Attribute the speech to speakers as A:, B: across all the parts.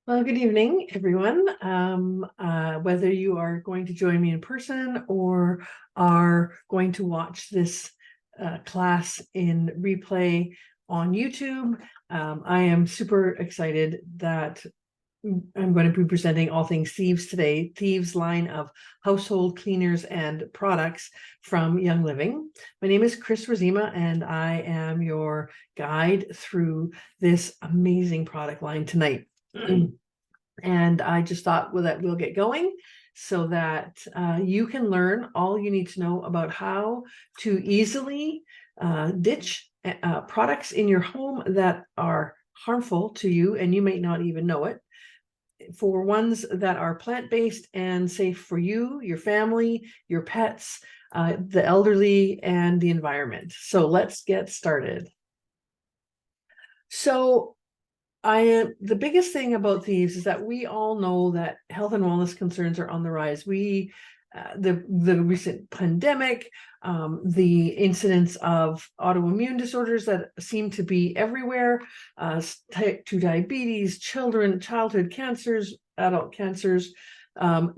A: Well, good evening, everyone. Whether you are going to join me in person or are going to watch this class in replay on YouTube, I am super excited that I'm going to be presenting all things Thieves today. Thieves line of household cleaners and products from Young Living. My name is Chris Razima, and I am your guide through this amazing product line tonight. And I just thought, well, that we'll get going so that you can learn all you need to know about how to easily ditch products in your home that are harmful to you and you may not even know it, for ones that are plant-based and safe for you, your family, your pets, the elderly, and the environment. So let's get started. So the biggest thing about Thieves is that we all know that health and wellness concerns are on the rise. The recent pandemic, the incidence of autoimmune disorders that seem to be everywhere, type 2 diabetes, childhood cancers, adult cancers,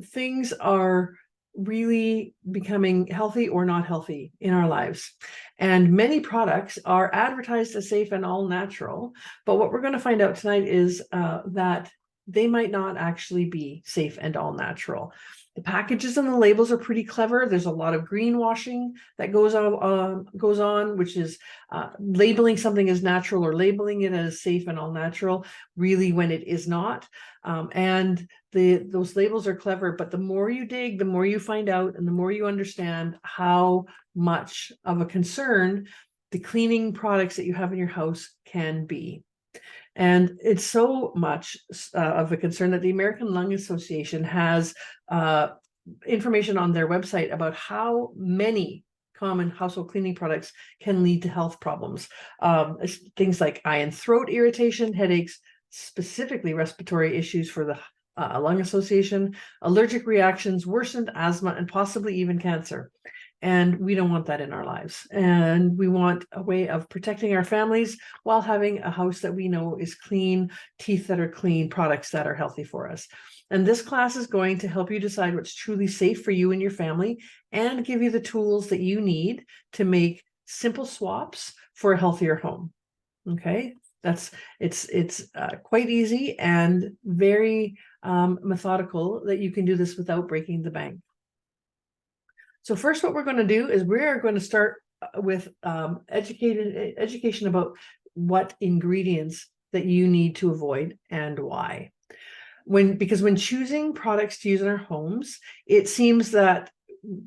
A: things are really becoming healthy or not healthy in our lives. And many products are advertised as safe and all natural, but what we're going to find out tonight is that they might not actually be safe and all natural. The packages and the labels are pretty clever. There's a lot of greenwashing that goes on, which is labeling something as natural or labeling it as safe and all natural, really when it is not. And those labels are clever, but the more you dig, the more you find out, and the more you understand how much of a concern the cleaning products that you have in your house can be. And it's so much of a concern that the American Lung Association has information on their website about how many common household cleaning products can lead to health problems. Things like eye and throat irritation, headaches, specifically respiratory issues for the Lung Association, allergic reactions, worsened asthma, and possibly even cancer. And we don't want that in our lives. And we want a way of protecting our families while having a house that we know is clean, teeth that are clean, products that are healthy for us. And this class is going to help you decide what's truly safe for you and your family and give you the tools that you need to make simple swaps for a healthier home. Okay, it's quite easy and very methodical that you can do this without breaking the bank. So first, what we're going to do is we're going to start with education about what ingredients that you need to avoid and why. Because when choosing products to use in our homes, it seems that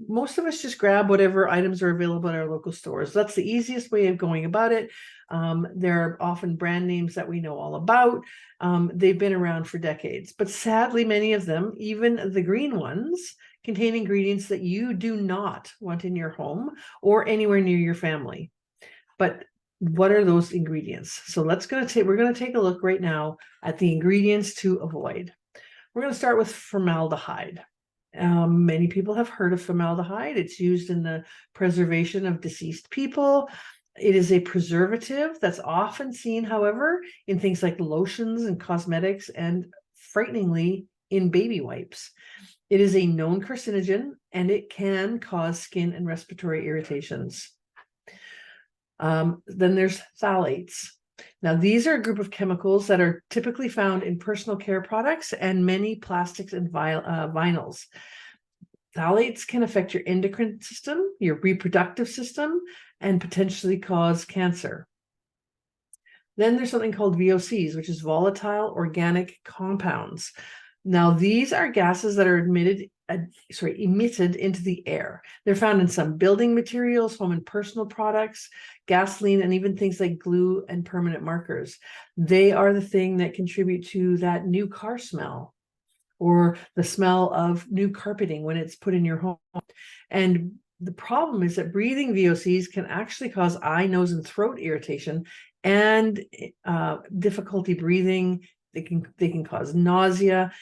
A: most of us just grab whatever items are available in our local stores. That's the easiest way of going about it. There are often brand names that we know all about. They've been around for decades, but sadly, many of them, even the green ones, contain ingredients that you do not want in your home or anywhere near your family. But what are those ingredients? So we're going to take a look right now at the ingredients to avoid. We're going to start with formaldehyde. Many people have heard of formaldehyde. It's used in the preservation of deceased people. It is a preservative that's often seen, however, in things like lotions and cosmetics, and frighteningly, in baby wipes. It is a known carcinogen, and it can cause skin and respiratory irritations. Then there's phthalates. Now, these are a group of chemicals that are typically found in personal care products and many plastics and vinyls. Phthalates can affect your endocrine system, your reproductive system, and potentially cause cancer. Then there's something called VOCs, which is volatile organic compounds. Now, these are gases that are emitted into the air. They're found in some building materials, home and personal products, gasoline, and even things like glue and permanent markers. They are the thing that contribute to that new car smell or the smell of new carpeting when it's put in your home. And the problem is that breathing VOCs can actually cause eye, nose, and throat irritation and difficulty breathing. They can cause nausea,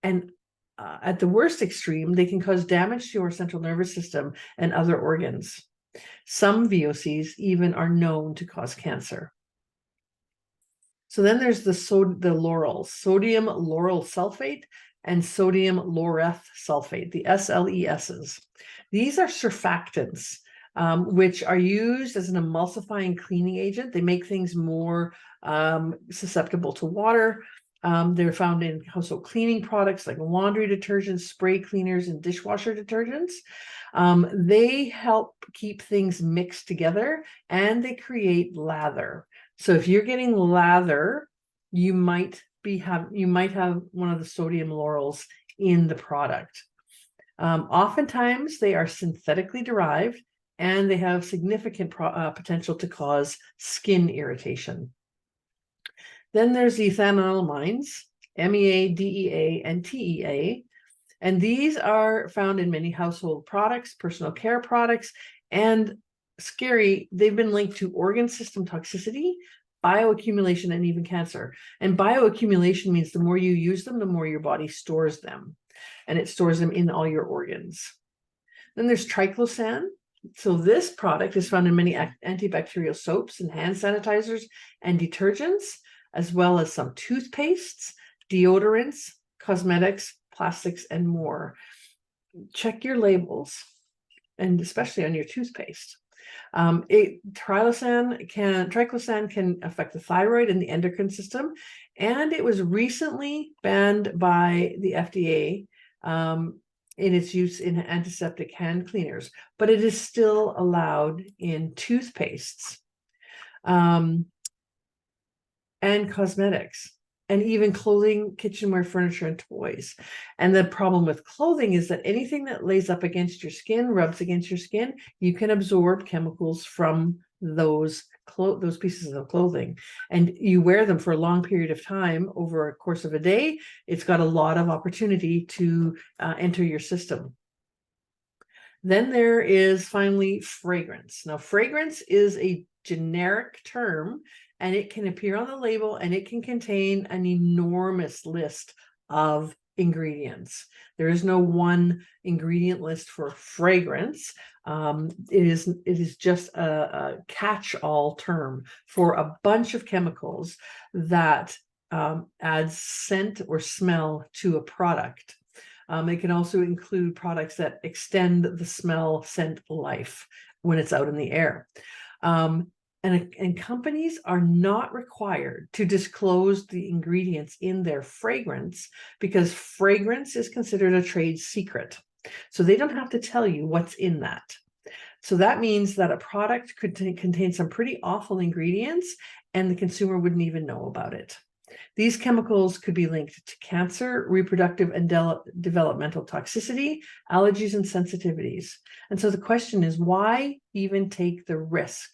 A: and at the worst extreme, they can cause damage to your central nervous system and other organs. Some VOCs even are known to cause cancer. So then there's the laurels, sodium lauryl sulfate and sodium laureth sulfate, the SLESs. These are surfactants, which are used as an emulsifying cleaning agent. They make things more susceptible to water. They're found in household cleaning products like laundry detergents, spray cleaners, and dishwasher detergents. They help keep things mixed together, and they create lather. So if you're getting lather, you might have one of the sodium laurels in the product. Oftentimes they are synthetically derived, and they have significant potential to cause skin irritation. Then there's the ethanolamines, MEA, DEA, and TEA. And these are found in many household products, personal care products, and scary, they've been linked to organ system toxicity, bioaccumulation, and even cancer. And bioaccumulation means the more you use them, the more your body stores them. And it stores them in all your organs. Then there's triclosan. So this product is found in many antibacterial soaps and hand sanitizers and detergents, as well as some toothpastes, deodorants, cosmetics, plastics, and more. Check your labels, and especially on your toothpaste. Triclosan can affect the thyroid and the endocrine system, and it was recently banned by the FDA in its use in antiseptic hand cleaners, but it is still allowed in toothpastes and cosmetics, and even clothing, kitchenware, furniture, and toys. And the problem with clothing is that anything that lays up against your skin, rubs against your skin, you can absorb chemicals from those pieces of clothing. And you wear them for a long period of time over a course of a day, it's got a lot of opportunity to enter your system. Then there is finally fragrance. Now, fragrance is a generic term, and it can appear on the label, and it can contain an enormous list of ingredients. There is no one ingredient list for fragrance. It is just a catch-all term for a bunch of chemicals that adds scent or smell to a product. It can also include products that extend the smell scent life when it's out in the air. And companies are not required to disclose the ingredients in their fragrance, because fragrance is considered a trade secret. So they don't have to tell you what's in that. So that means that a product could contain some pretty awful ingredients, and the consumer wouldn't even know about it. These chemicals could be linked to cancer, reproductive and developmental toxicity, allergies, and sensitivities. And so the question is, why even take the risk?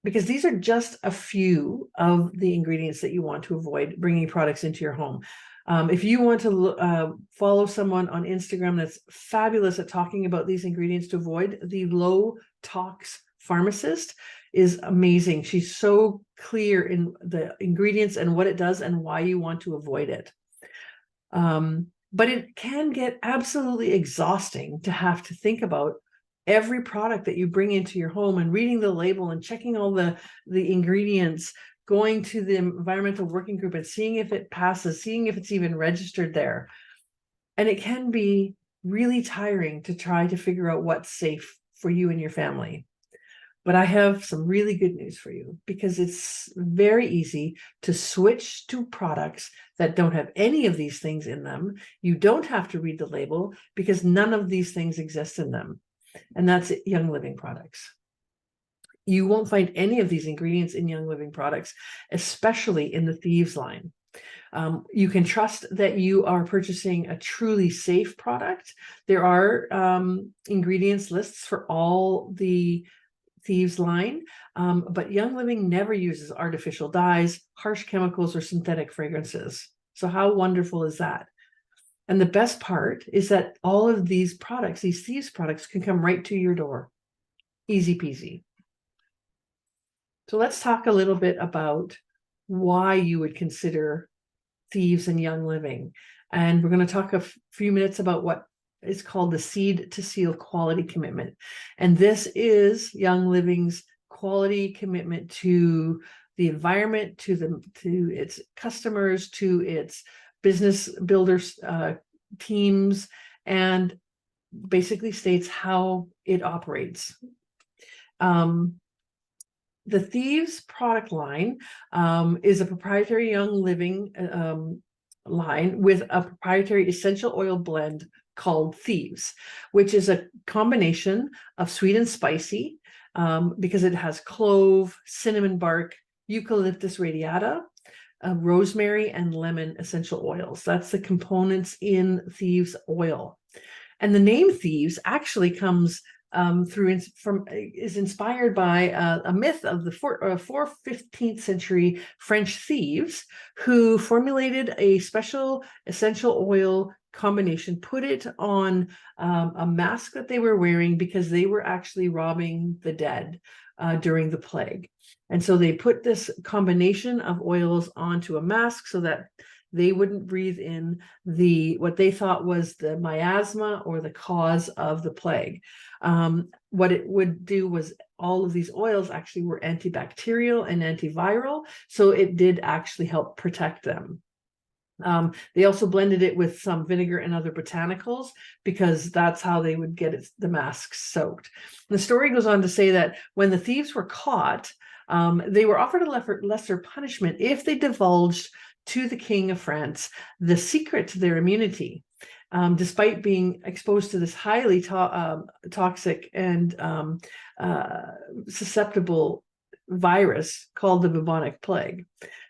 A: Because these are just a few of the ingredients that you want to avoid bringing products into your home. If you want to follow someone on Instagram that's fabulous at talking about these ingredients to avoid, the Low Tox Pharmacist is amazing. She's so clear in the ingredients and what it does and why you want to avoid it. But it can get absolutely exhausting to have to think about every product that you bring into your home and reading the label and checking all the ingredients, going to the environmental working group and seeing if it passes, seeing if it's even registered there. And it can be really tiring to try to figure out what's safe for you and your family. But I have some really good news for you, because it's very easy to switch to products that don't have any of these things in them. You don't have to read the label, because none of these things exist in them. And that's Young Living products. You won't find any of these ingredients in Young Living products, especially in the Thieves line. You can trust that you are purchasing a truly safe product. There are ingredients lists for all the Thieves line, but Young Living never uses artificial dyes, harsh chemicals, or synthetic fragrances. So how wonderful is that? And the best part is that all of these products, these Thieves products, can come right to your door. Easy peasy. So let's talk a little bit about why you would consider Thieves and Young Living. And we're going to talk a few minutes about what is called the Seed to Seal Quality Commitment. And this is Young Living's quality commitment to the environment, to its customers, to its business builders, teams, and basically states how it operates. The Thieves product line is a proprietary Young Living line with a proprietary essential oil blend called Thieves, which is a combination of sweet and spicy, because it has clove, cinnamon bark, eucalyptus radiata, rosemary, and lemon essential oils. That's the components in Thieves oil. And the name Thieves actually comes is inspired by a myth of the 15th century French thieves who formulated a special essential oil combination, put it on a mask that they were wearing because they were actually robbing the dead during the plague. And so they put this combination of oils onto a mask so that they wouldn't breathe in what they thought was the miasma or the cause of the plague. What it would do was all of these oils actually were antibacterial and antiviral, so it did actually help protect them. They also blended it with some vinegar and other botanicals because that's how they would get the masks soaked. The story goes on to say that when the thieves were caught, they were offered a lesser punishment if they divulged to the King of France the secret to their immunity, despite being exposed to this highly toxic and susceptible virus called the bubonic plague.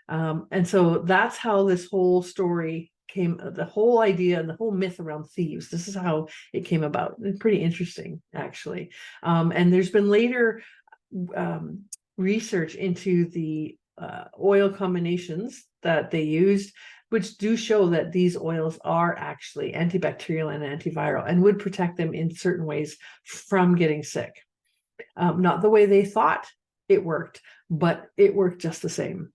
A: And so that's how this whole story came, the whole idea and the whole myth around thieves. This is how it came about. It's pretty interesting, actually. And there's been later research into the oil combinations that they used, which do show that these oils are actually antibacterial and antiviral and would protect them in certain ways from getting sick. Not the way they thought it worked, but it worked just the same.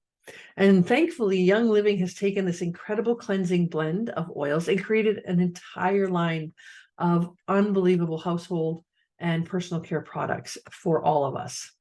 A: And thankfully, Young Living has taken this incredible cleansing blend of oils and created an entire line of unbelievable household and personal care products for all of us.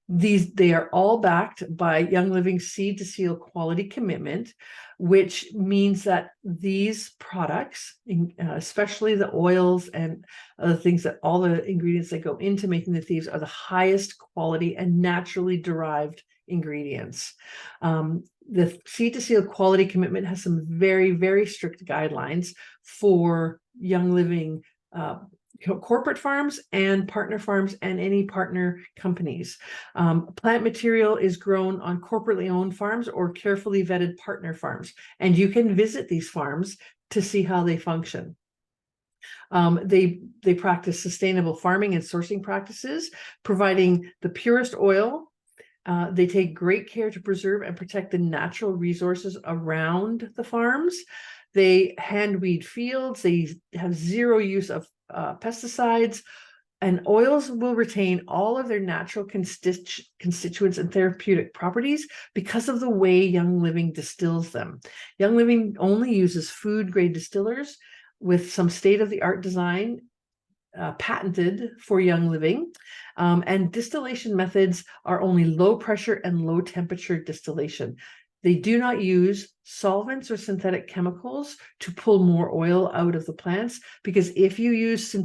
A: They are all backed by Young Living's Seed to Seal quality commitment, which means that these products, especially the oils and other things, that all the ingredients that go into making the Thieves are the highest quality and naturally derived ingredients. The Seed to Seal quality commitment has some very, very strict guidelines for Young Living corporate farms and partner farms and any partner companies. Plant material is grown on corporately owned farms or carefully vetted partner farms, and you can visit these farms to see how they function. They practice sustainable farming and sourcing practices, providing the purest oil. They take great care to preserve and protect the natural resources around the farms. They hand weed fields. They have zero use of pesticides, and oils will retain all of their natural constituents and therapeutic properties because of the way Young Living distills them. Young Living only uses food-grade distillers with some state-of-the-art design patented for Young Living, and distillation methods are only low pressure and low temperature distillation. They do not use solvents or synthetic chemicals to pull more oil out of the plants, because if you use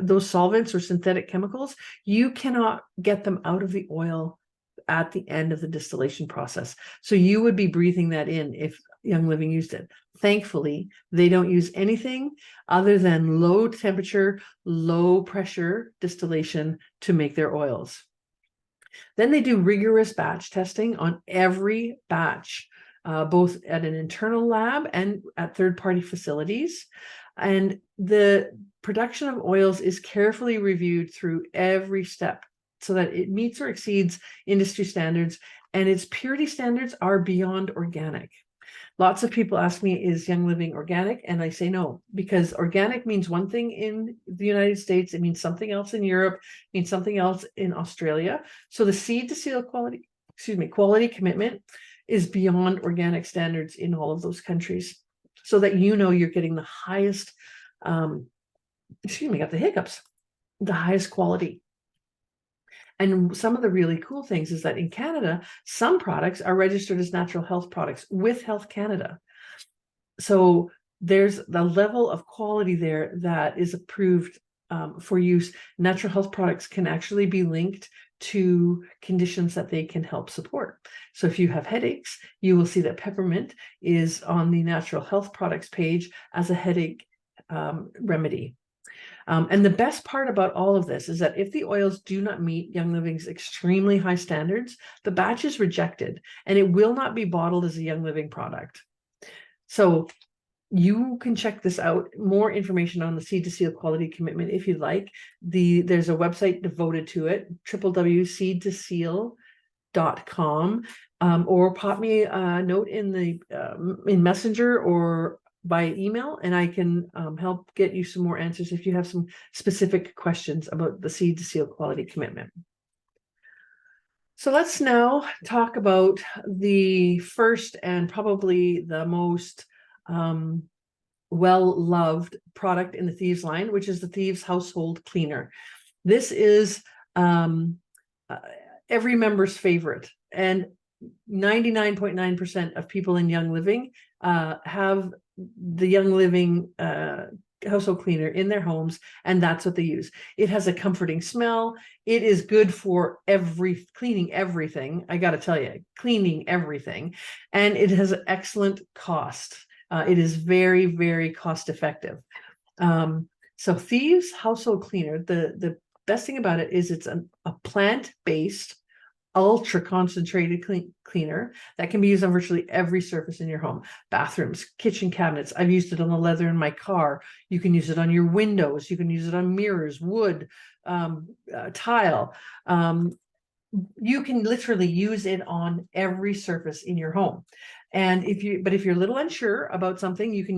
A: those solvents or synthetic chemicals, you cannot get them out of the oil at the end of the distillation process. So you would be breathing that in if Young Living used it. Thankfully, they don't use anything other than low temperature, low pressure distillation to make their oils. Then they do rigorous batch testing on every batch, both at an internal lab and at third-party facilities. And the production of oils is carefully reviewed through every step so that it meets or exceeds industry standards, and its purity standards are beyond organic. Lots of people ask me, is Young Living organic? And I say no, because organic means one thing in the United States, it means something else in Europe, it means something else in Australia. So the Seed to Seal quality commitment is beyond organic standards in all of those countries, so that you know you're getting the highest, got the hiccups, the highest quality. And some of the really cool things is that in Canada, some products are registered as natural health products with Health Canada. So there's the level of quality there that is approved for use. Natural health products can actually be linked to conditions that they can help support. So if you have headaches, you will see that peppermint is on the natural health products page as a headache remedy. And the best part about all of this is that if the oils do not meet Young Living's extremely high standards, the batch is rejected and it will not be bottled as a Young Living product. So you can check this out. More information on the Seed to Seal quality commitment if you'd like. There's a website devoted to it, www.seedtoseal.com, or pop me a note in Messenger or by email, and I can help get you some more answers if you have some specific questions about the Seed to Seal quality commitment. So let's now talk about the first and probably the most well-loved product in the Thieves line, which is the Thieves Household Cleaner. This is every member's favorite, and 99.9% of people in Young Living have the Young Living household cleaner in their homes, and that's what they use. It has a comforting smell. It is good for cleaning everything. I got to tell you, cleaning everything, and it has an excellent cost. It is very, very cost effective. So Thieves Household Cleaner, the best thing about it is it's a plant-based, ultra concentrated cleaner that can be used on virtually every surface in your home. Bathrooms, kitchen cabinets. I've used it on the leather in my car. You can use it on your windows. You can use it on mirrors, wood, tile. You can literally use it on every surface in your home. And if you're a little unsure about something, you can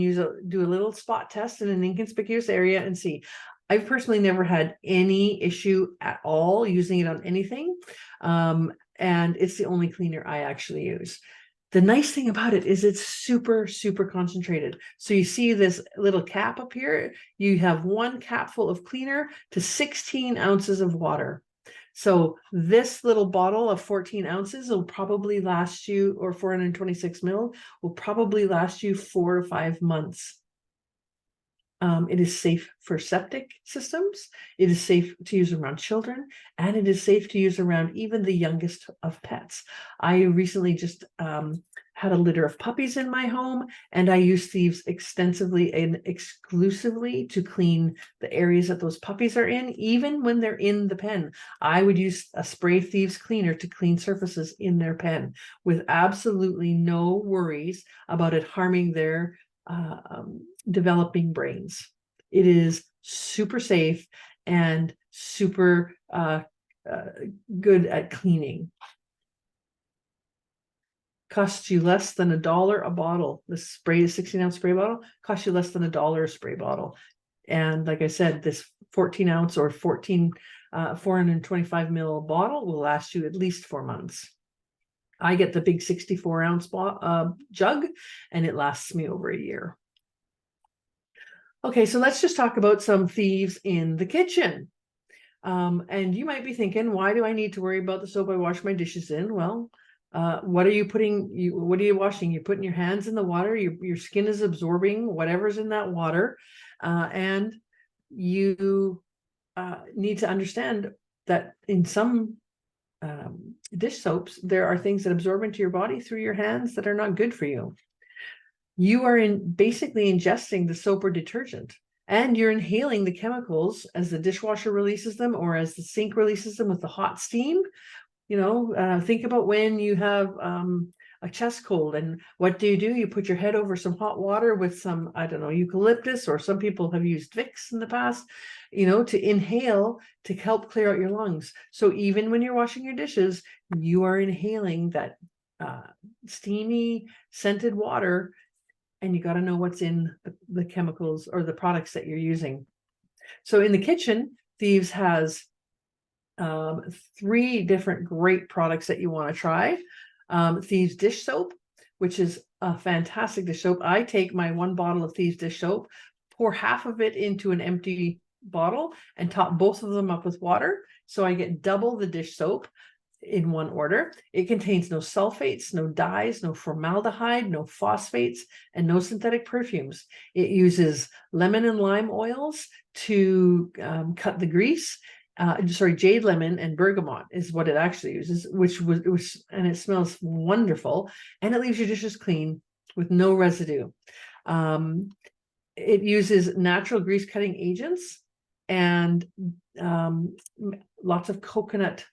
A: do a little spot test in an inconspicuous area and see. I've personally never had any issue at all using it on anything. And it's the only cleaner I actually use. The nice thing about it is it's super, super concentrated. So you see this little cap up here, you have 1 capful of cleaner to 16 ounces of water. So this little bottle of 14 ounces will probably last you, or 426 mil, will probably last you 4 to 5 months. It is safe for septic systems. It is safe to use around children, and it is safe to use around even the youngest of pets. I recently just had a litter of puppies in my home, and I use Thieves extensively and exclusively to clean the areas that those puppies are in, even when they're in the pen. I would use a spray Thieves cleaner to clean surfaces in their pen with absolutely no worries about it harming their developing brains. It is super safe and super good at cleaning. Costs you less than $1 a bottle. The 16-ounce spray bottle costs you less than $1 a spray bottle. And like I said, this 14-ounce or 425 ml bottle will last you at least 4 months. I get the big 64-ounce jug, and it lasts me over a year. Okay, so let's just talk about some thieves in the kitchen. And you might be thinking, why do I need to worry about the soap I wash my dishes in? Well, what are you washing? You're putting your hands in the water, your skin is absorbing whatever's in that water. And you need to understand that in some dish soaps, there are things that absorb into your body through your hands that are not good for you. You are basically ingesting the soap or detergent, and you're inhaling the chemicals as the dishwasher releases them or as the sink releases them with the hot steam. Think about when you have a chest cold, and what do? You put your head over some hot water with some, I don't know, eucalyptus, or some people have used Vicks in the past, to inhale to help clear out your lungs. So even when you're washing your dishes, you are inhaling that steamy scented water, and you got to know what's in the chemicals or the products that you're using. So in the kitchen, Thieves has 3 different great products that you want to try. Thieves dish soap, which is a fantastic dish soap. I take my 1 bottle of Thieves dish soap, pour half of it into an empty bottle and top both of them up with water. So I get double the dish soap in one order. It contains no sulfates, no dyes, no formaldehyde, no phosphates, and no synthetic perfumes. It uses lemon and lime oils to cut the grease. Jade lemon and bergamot is what it actually uses, and it smells wonderful, and it leaves your dishes clean with no residue. It uses natural grease cutting agents and lots of coconut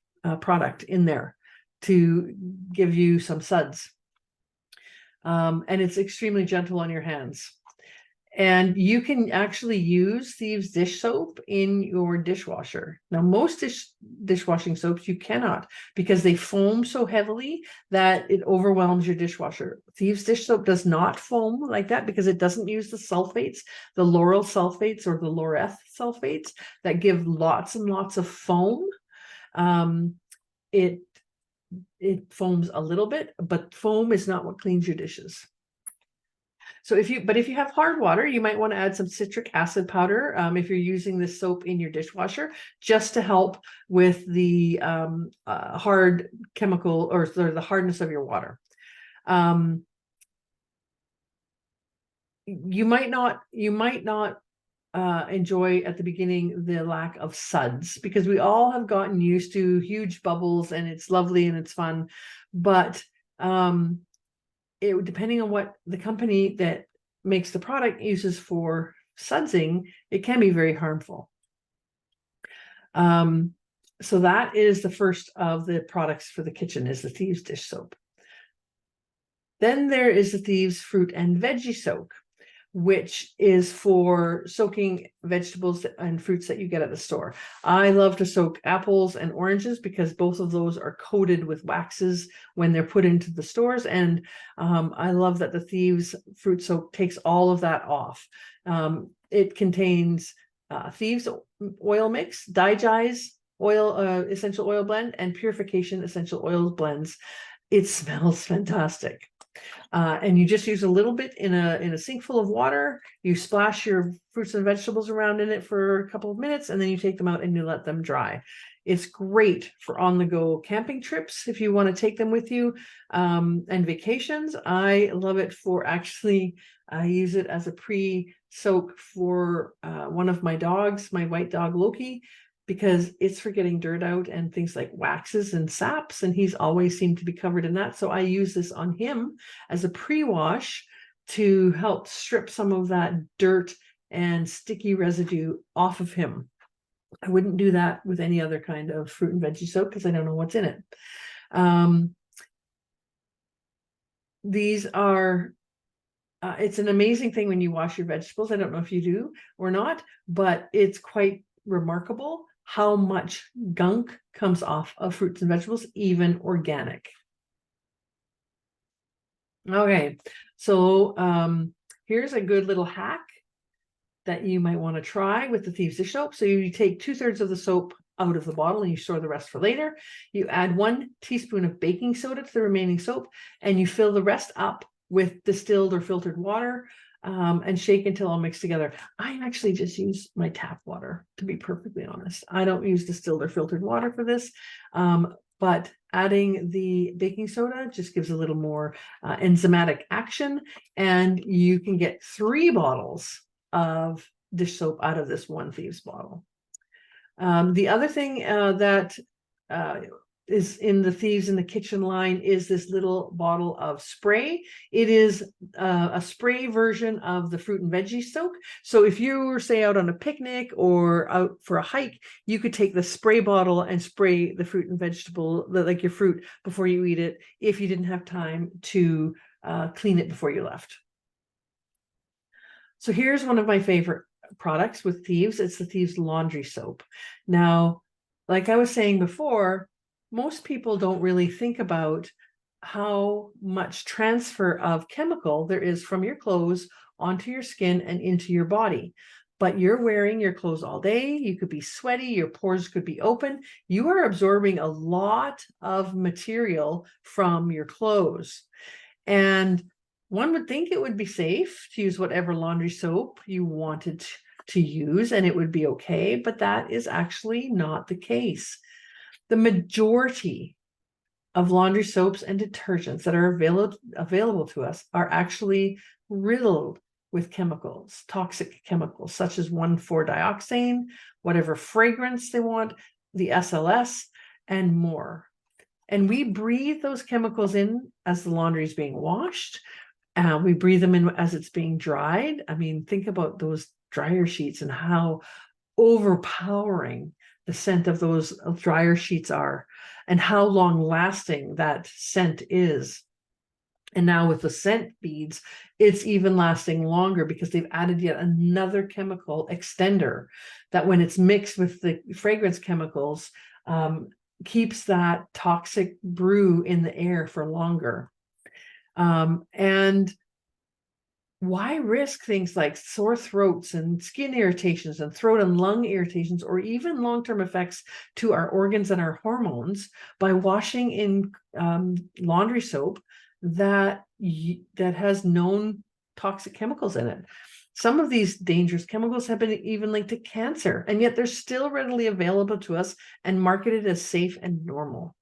A: product in there to give you some suds. And it's extremely gentle on your hands. And you can actually use Thieves dish soap in your dishwasher. Now, most dishwashing soaps you cannot, because they foam so heavily that it overwhelms your dishwasher. Thieves dish soap does not foam like that because it doesn't use the sulfates, the lauryl sulfates or the laureth sulfates that give lots and lots of foam. It foams a little bit, but foam is not what cleans your dishes. So if you have hard water, you might want to add some citric acid powder if you're using this soap in your dishwasher, just to help with the hard chemical or the hardness of your water. You might not enjoy at the beginning the lack of suds, because we all have gotten used to huge bubbles and it's lovely and it's fun, but depending on what the company that makes the product uses for sudsing, it can be very harmful. So that is the first of the products for the kitchen, is the Thieves dish soap. Then there is the Thieves fruit and veggie soak, which is for soaking vegetables and fruits that you get at the store. I love to soak apples and oranges because both of those are coated with waxes when they're put into the stores. And I love that the Thieves fruit soak takes all of that off. It contains Thieves oil mix, Digize oil, essential oil blend, and purification essential oils blends. It smells fantastic. And you just use a little bit in a sink full of water. You splash your fruits and vegetables around in it for a couple of minutes, and then you take them out and you let them dry. It's great for on-the-go camping trips if you want to take them with you, and vacations. I love it for I use it as a pre-soak for one of my dogs, my white dog Loki, because it's for getting dirt out and things like waxes and saps, and he's always seemed to be covered in that. So I use this on him as a pre-wash to help strip some of that dirt and sticky residue off of him. I wouldn't do that with any other kind of fruit and veggie soap because I don't know what's in it. These are it's an amazing thing when you wash your vegetables. I don't know if you do or not, but it's quite remarkable how much gunk comes off of fruits and vegetables, even organic. Okay, so here's a good little hack that you might want to try with the Thieves dish soap. So you take 2/3 of the soap out of the bottle and you store the rest for later. You add 1 teaspoon of baking soda to the remaining soap, and you fill the rest up with distilled or filtered water, and shake until all mixed together. I actually just use my tap water, to be perfectly honest. I don't use distilled or filtered water for this, but adding the baking soda just gives a little more enzymatic action, and you can get 3 bottles of dish soap out of this one Thieves bottle. The other thing that is in the Thieves in the Kitchen line is this little bottle of spray. It is a spray version of the fruit and veggie soak. So if you were, say, out on a picnic or out for a hike, you could take the spray bottle and spray the fruit and vegetable, like your fruit, before you eat it, if you didn't have time to clean it before you left. So here's one of my favorite products with Thieves. It's the Thieves laundry soap. Now, like I was saying before, most people don't really think about how much transfer of chemical there is from your clothes onto your skin and into your body. But you're wearing your clothes all day. You could be sweaty. Your pores could be open. You are absorbing a lot of material from your clothes. And one would think it would be safe to use whatever laundry soap you wanted to use and it would be okay, but that is actually not the case. The majority of laundry soaps and detergents that are available to us are actually riddled with chemicals, toxic chemicals, such as 1,4-dioxane, whatever fragrance they want, the SLS, and more. And we breathe those chemicals in as the laundry is being washed. We breathe them in as it's being dried. I mean, think about those dryer sheets and how overpowering the scent of those dryer sheets are, and how long lasting that scent is. And now with the scent beads, it's even lasting longer because they've added yet another chemical extender that, when it's mixed with the fragrance chemicals, keeps that toxic brew in the air for longer. And why risk things like sore throats and skin irritations and throat and lung irritations, or even long-term effects to our organs and our hormones, by washing in laundry soap that has known toxic chemicals in it? Some of these dangerous chemicals have been even linked to cancer, and yet they're still readily available to us and marketed as safe and normal.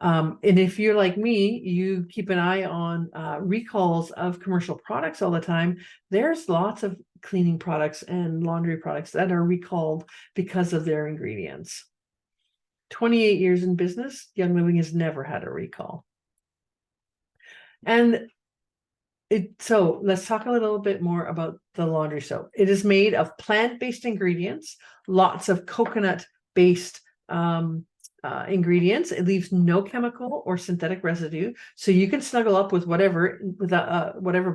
A: And if you're like me, you keep an eye on recalls of commercial products all the time. There's lots of cleaning products and laundry products that are recalled because of their ingredients. 28 years in business, Young Living has never had a recall. And so let's talk a little bit more about the laundry soap. It is made of plant-based ingredients, lots of coconut-based ingredients. It leaves no chemical or synthetic residue, so you can snuggle up with whatever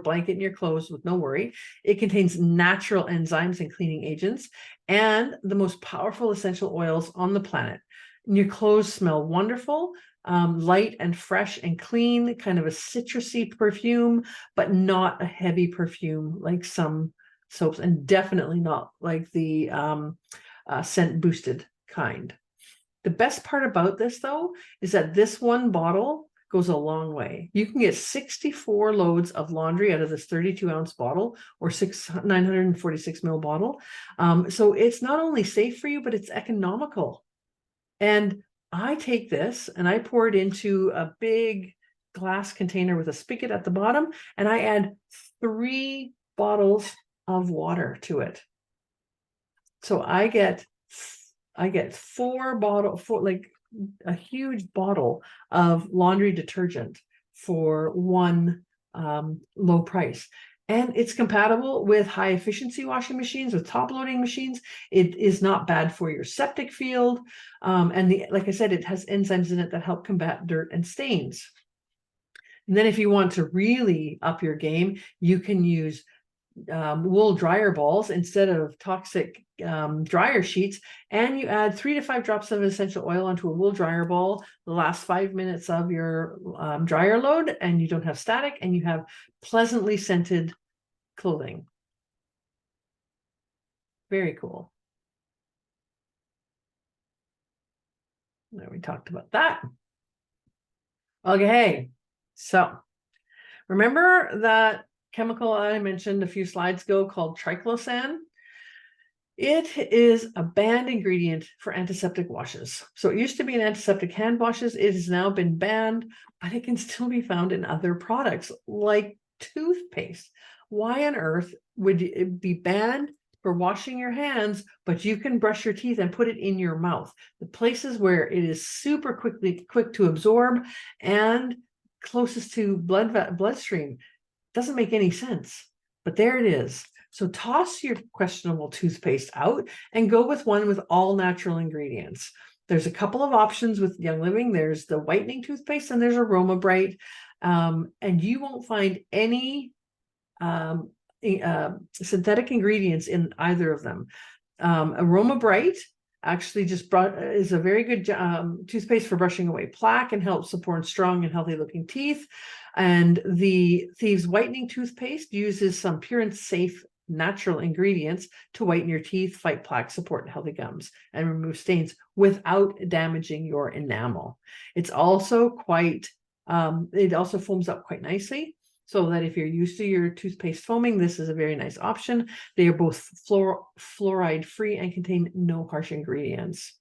A: blanket in your clothes with no worry. It contains natural enzymes and cleaning agents and the most powerful essential oils on the planet. And your clothes smell wonderful, light and fresh and clean, kind of a citrusy perfume, but not a heavy perfume like some soaps, and definitely not like the scent boosted kind. The best part about this, though, is that this one bottle goes a long way. You can get 64 loads of laundry out of this 32-ounce bottle, or 946 ml bottle. So it's not only safe for you, but it's economical. And I take this and I pour it into a big glass container with a spigot at the bottom, and I add 3 bottles of water to it. So I get 4 bottles, like a huge bottle of laundry detergent for one low price. And it's compatible with high efficiency washing machines, with top loading machines. It is not bad for your septic field. And like I said, it has enzymes in it that help combat dirt and stains. And then if you want to really up your game, you can use wool dryer balls instead of toxic dryer sheets, and you add 3 to 5 drops of essential oil onto a wool dryer ball the last 5 minutes of your dryer load, and you don't have static, and you have pleasantly scented clothing. Very cool. There, we talked about that. Okay, so remember that chemical I mentioned a few slides ago called triclosan? It is a banned ingredient for antiseptic washes. So it used to be in antiseptic hand washes. It has now been banned, but it can still be found in other products like toothpaste. Why on earth would it be banned for washing your hands, but you can brush your teeth and put it in your mouth? The places where it is super quick to absorb and closest to bloodstream. Doesn't make any sense, but there it is. So toss your questionable toothpaste out and go with one with all natural ingredients. There's a couple of options with Young Living. There's the whitening toothpaste and there's Aroma Bright. And you won't find any synthetic ingredients in either of them. Aroma Bright actually is a very good toothpaste for brushing away plaque and helps support strong and healthy looking teeth. And the Thieves whitening toothpaste uses some pure and safe natural ingredients to whiten your teeth, fight plaque, support healthy gums, and remove stains without damaging your enamel. It's also it also foams up quite nicely. So that if you're used to your toothpaste foaming, this is a very nice option. They are both fluoride free and contain no harsh ingredients.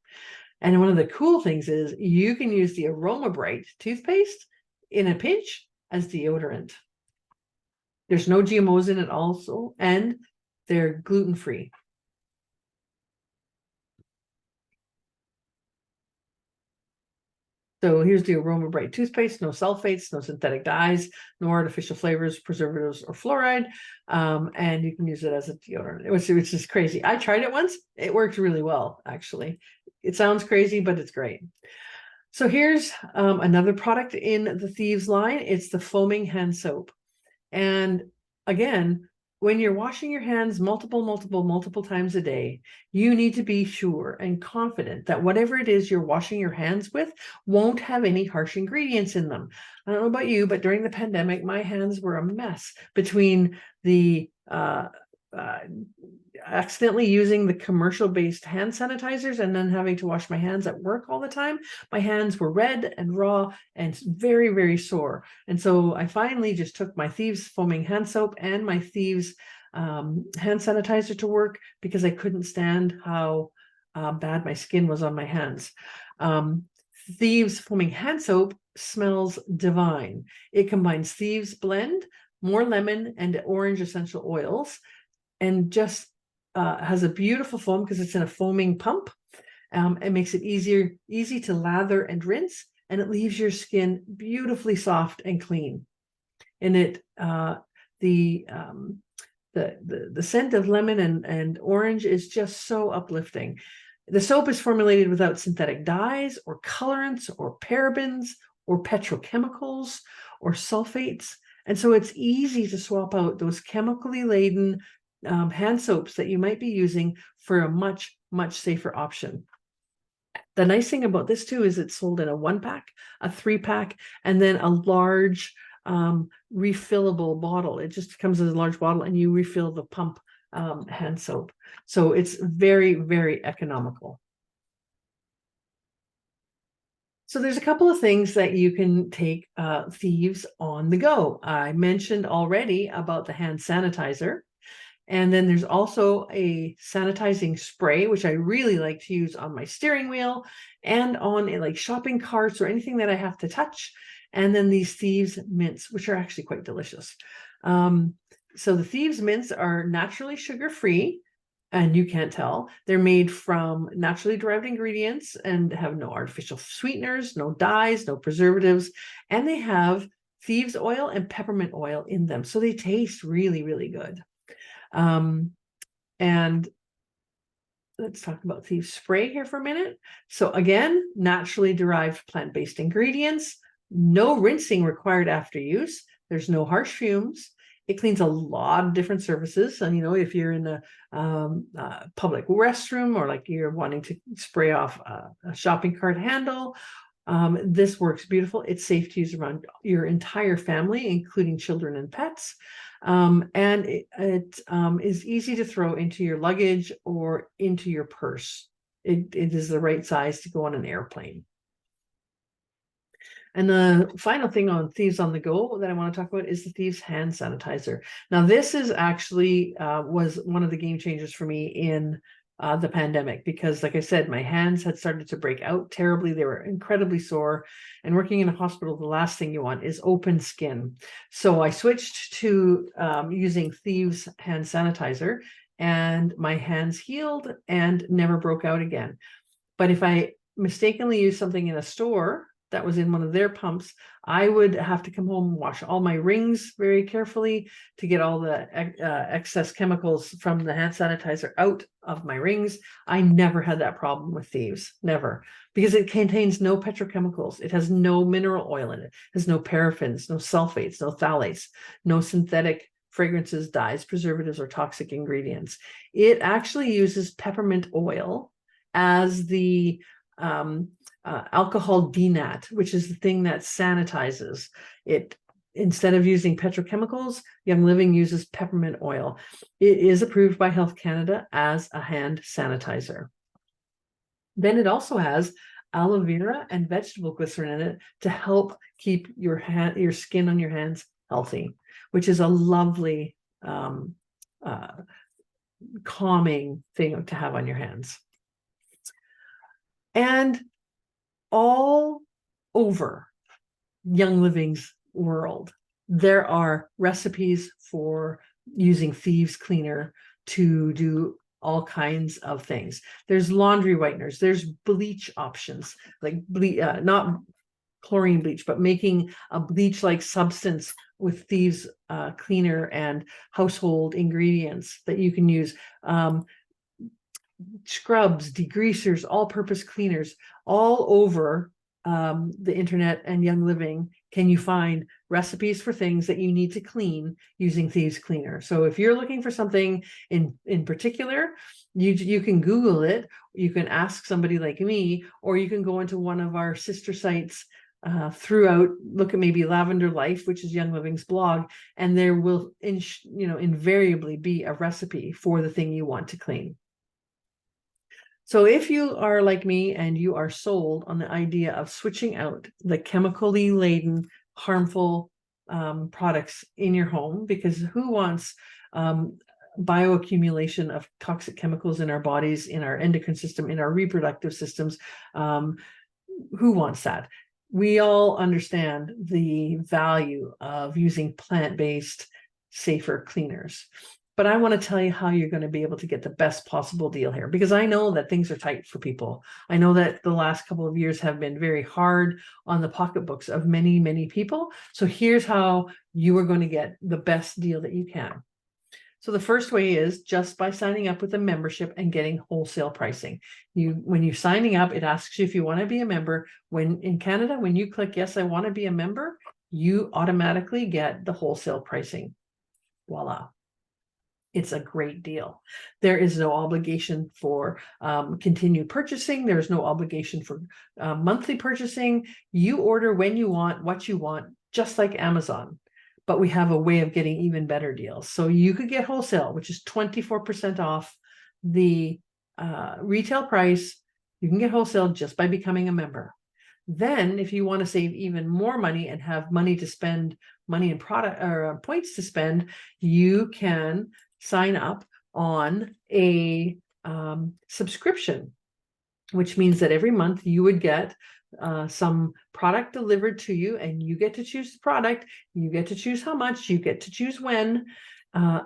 A: And one of the cool things is you can use the Aroma Bright toothpaste in a pinch as deodorant. There's no GMOs in it also, and they're gluten-free. So here's the Aroma Bright toothpaste, no sulfates, no synthetic dyes, no artificial flavors, preservatives, or fluoride. And you can use it as a deodorant, which is crazy. I tried it once. It worked really well, actually. It sounds crazy, but it's great. So here's another product in the Thieves line. It's the foaming hand soap. And again, when you're washing your hands multiple times a day, you need to be sure and confident that whatever it is you're washing your hands with won't have any harsh ingredients in them. I don't know about you, but during the pandemic, my hands were a mess between the accidentally using the commercial-based hand sanitizers and then having to wash my hands at work all the time. My hands were red and raw and very, very sore. And so I finally just took my Thieves foaming hand soap and my Thieves hand sanitizer to work because I couldn't stand how bad my skin was on my hands. Thieves foaming hand soap smells divine. It combines Thieves blend, more lemon and orange essential oils, and just has a beautiful foam because it's in a foaming pump. It makes it easy to lather and rinse, and it leaves your skin beautifully soft and clean. And the scent of lemon and orange is just so uplifting. The soap is formulated without synthetic dyes or colorants or parabens or petrochemicals or sulfates. And so it's easy to swap out those chemically laden hand soaps that you might be using for a much safer option. The nice thing about this too is it's sold in a 1-pack, a 3-pack, and then a large refillable bottle. It just comes in a large bottle and you refill the pump hand soap. So it's very, very economical. So there's a couple of things that you can take Thieves on the go. I mentioned already about the hand sanitizer. And then there's also a sanitizing spray, which I really like to use on my steering wheel and on like shopping carts or anything that I have to touch. And then these Thieves mints, which are actually quite delicious. So the Thieves mints are naturally sugar-free, and you can't tell. They're made from naturally derived ingredients and have no artificial sweeteners, no dyes, no preservatives, and they have Thieves oil and peppermint oil in them. So they taste really, really good. And let's talk about Thieves spray here for a minute. So again, naturally derived plant-based ingredients, no rinsing required after use. There's no harsh fumes. It cleans a lot of different surfaces. And, you know, if you're in a public restroom or like you're wanting to spray off a shopping cart handle, this works beautiful. It's safe to use around your entire family, including children and pets. And it is easy to throw into your luggage or into your purse. It is the right size to go on an airplane. And the final thing on Thieves on the Go that I want to talk about is the Thieves hand sanitizer. Now, this is actually was one of the game changers for me in the pandemic, because like I said, my hands had started to break out terribly. They were incredibly sore, and working in a hospital, the last thing you want is open skin. So I switched to using Thieves hand sanitizer, and my hands healed and never broke out again. But if I mistakenly used something in a store that was in one of their pumps, I would have to come home and wash all my rings very carefully to get all the excess chemicals from the hand sanitizer out of my rings. I never had that problem with Thieves, never, because it contains no petrochemicals. It has no mineral oil in it. It has no paraffins, no sulfates, no phthalates, no synthetic fragrances, dyes, preservatives, or toxic ingredients. It actually uses peppermint oil as the alcohol denat, which is the thing that sanitizes it. Instead of using petrochemicals, Young Living uses peppermint oil. It is approved by Health Canada as a hand sanitizer. Then it also has aloe vera and vegetable glycerin in it to help keep your skin on your hands healthy, which is a lovely calming thing to have on your hands. And all over Young Living's world, there are recipes for using Thieves cleaner to do all kinds of things. There's laundry whiteners, there's bleach options, like not chlorine bleach, but making a bleach-like substance with Thieves cleaner and household ingredients that you can use. Scrubs, degreasers, all-purpose cleaners, all over the internet and Young Living can you find recipes for things that you need to clean using Thieves cleaner. So if you're looking for something in particular, you can Google it, you can ask somebody like me, or you can go into one of our sister sites throughout, look at maybe Lavender Life, which is Young Living's blog, and there will invariably be a recipe for the thing you want to clean. So if you are like me and you are sold on the idea of switching out the chemically laden, harmful products in your home, because who wants bioaccumulation of toxic chemicals in our bodies, in our endocrine system, in our reproductive systems? Who wants that? We all understand the value of using plant-based, safer cleaners. But I want to tell you how you're going to be able to get the best possible deal here, because I know that things are tight for people. I know that the last couple of years have been very hard on the pocketbooks of many, many people. So here's how you are going to get the best deal that you can. So the first way is just by signing up with a membership and getting wholesale pricing. When you're signing up, it asks you if you want to be a member. When in Canada, when you click, yes, I want to be a member, you automatically get the wholesale pricing. Voila. It's a great deal. There is no obligation for continued purchasing. There's no obligation for monthly purchasing. You order when you want, what you want, just like Amazon. But we have a way of getting even better deals. So you could get wholesale, which is 24% off the retail price. You can get wholesale just by becoming a member. Then if you want to save even more money and have money to spend, money and product or points to spend, you can sign up on a subscription, which means that every month you would get some product delivered to you, and you get to choose the product, you get to choose how much, you get to choose when.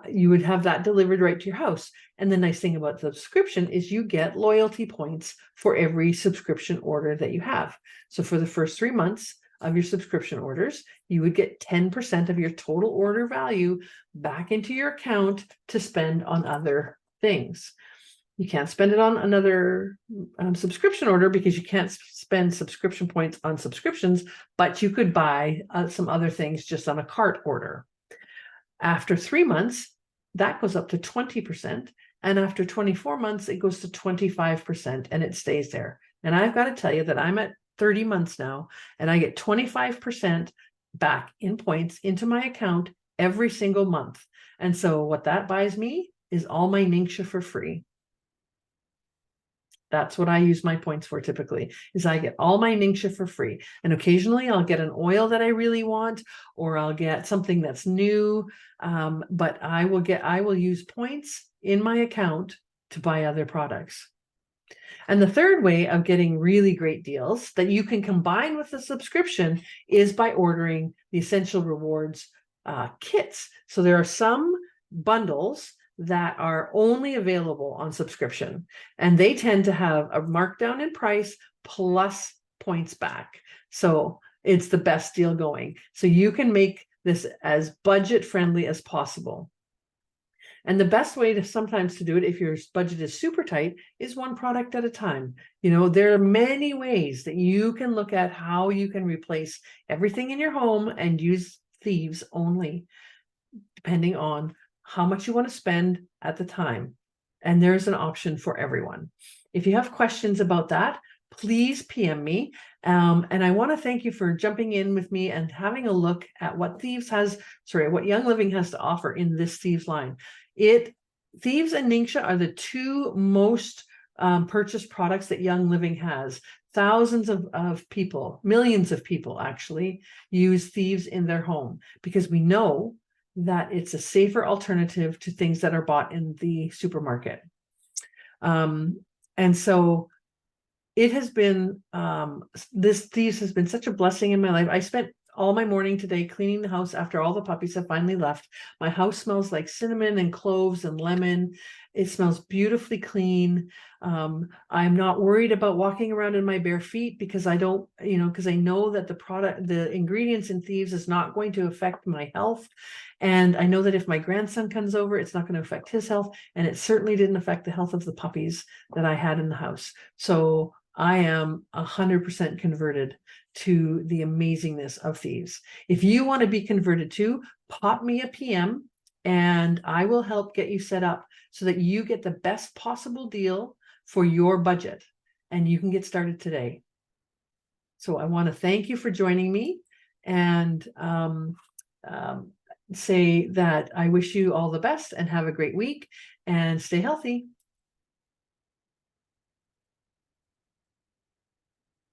A: You would have that delivered right to your house. And the nice thing about the subscription is you get loyalty points for every subscription order that you have. So for the first 3 months of your subscription orders, you would get 10% of your total order value back into your account to spend on other things. You can't spend it on another subscription order because you can't spend subscription points on subscriptions, but you could buy some other things just on a cart order. After 3 months, that goes up to 20%. And after 24 months, it goes to 25% and it stays there. And I've got to tell you that I'm at 30 months now, and I get 25% back in points into my account every single month. And so what that buys me is all my Ningxia for free. That's what I use my points for typically, is I get all my Ningxia for free. And occasionally I'll get an oil that I really want, or I'll get something that's new. But I will use points in my account to buy other products. And the third way of getting really great deals that you can combine with the subscription is by ordering the Essential Rewards kits. So there are some bundles that are only available on subscription, and they tend to have a markdown in price plus points back. So it's the best deal going. So you can make this as budget friendly as possible. And the best way to sometimes to do it, if your budget is super tight, is one product at a time. There are many ways that you can look at how you can replace everything in your home and use Thieves only, depending on how much you want to spend at the time. And there's an option for everyone. If you have questions about that, please PM me. And I want to thank you for jumping in with me and having a look at what what Young Living has to offer in this Thieves line. Thieves and Ningxia are the two most purchased products that Young Living has. thousands of people, millions of people actually use Thieves in their home because we know that it's a safer alternative to things that are bought in the supermarket. And so it has been, this Thieves has been such a blessing in my life. I spent all my morning today cleaning the house after all the puppies have finally left. My house smells like cinnamon and cloves and lemon. It smells beautifully clean. I'm not worried about walking around in my bare feet because I don't, because I know that the ingredients in Thieves is not going to affect my health. And I know that if my grandson comes over, it's not going to affect his health. And it certainly didn't affect the health of the puppies that I had in the house. So I am 100% converted to the amazingness of Thieves. If you want to be converted too, pop me a PM and I will help get you set up so that you get the best possible deal for your budget and you can get started today. So I want to thank you for joining me and say that I wish you all the best and have a great week and stay healthy.